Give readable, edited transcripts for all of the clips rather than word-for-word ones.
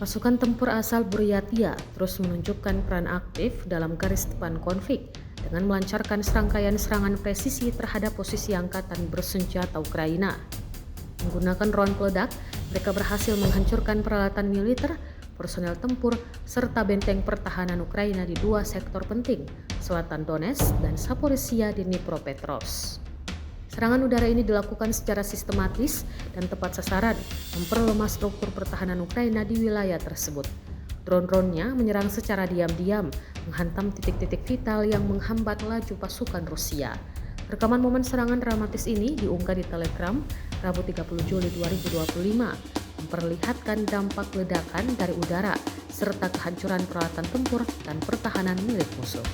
Pasukan tempur asal Buryatia terus menunjukkan peran aktif dalam garis depan konflik dengan melancarkan serangkaian serangan presisi terhadap posisi angkatan bersenjata Ukraina. Menggunakan drone peledak, mereka berhasil menghancurkan peralatan militer, personel tempur, serta benteng pertahanan Ukraina di dua sektor penting, selatan Donetsk dan Zaporizhia di Dnipropetrovsk. Serangan udara ini dilakukan secara sistematis dan tepat sasaran, memperlemah struktur pertahanan Ukraina di wilayah tersebut. Drone-dronenya menyerang secara diam-diam, menghantam titik-titik vital yang menghambat laju pasukan Rusia. Rekaman momen serangan dramatis ini diunggah di Telegram Rabu 30 Juli 2025, memperlihatkan dampak ledakan dari udara serta kehancuran peralatan tempur dan pertahanan milik musuh.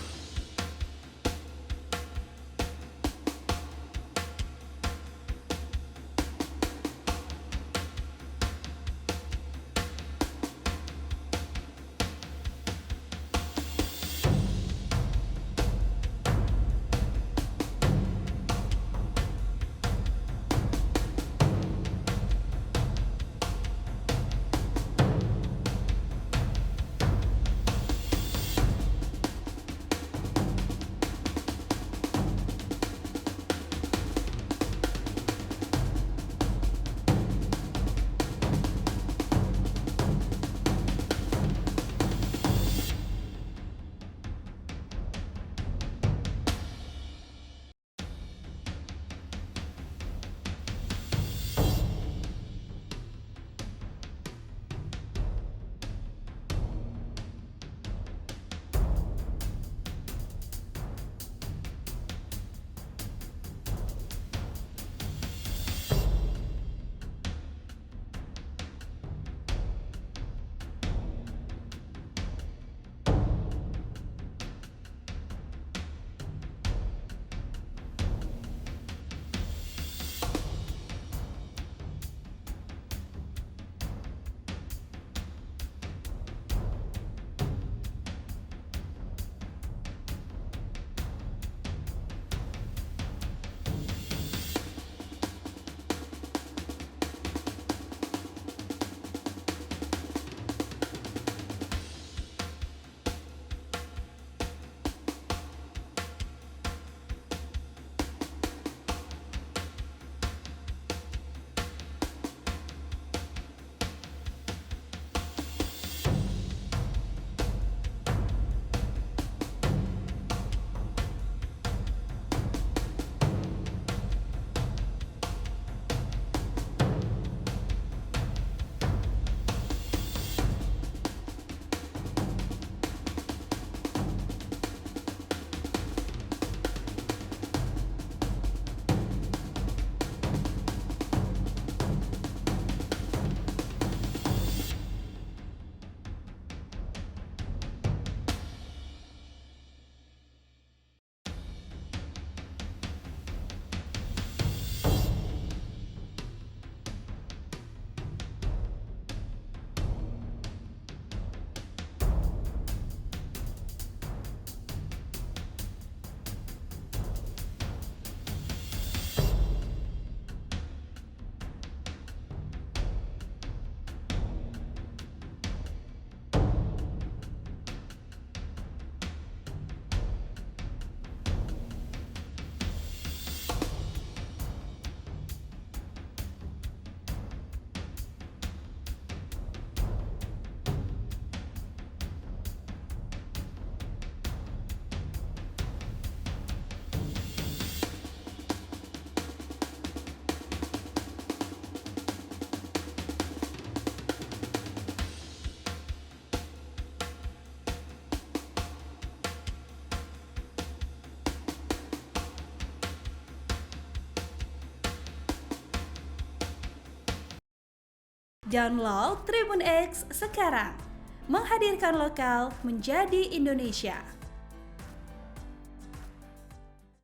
Download Tribun X sekarang, menghadirkan lokal menjadi Indonesia.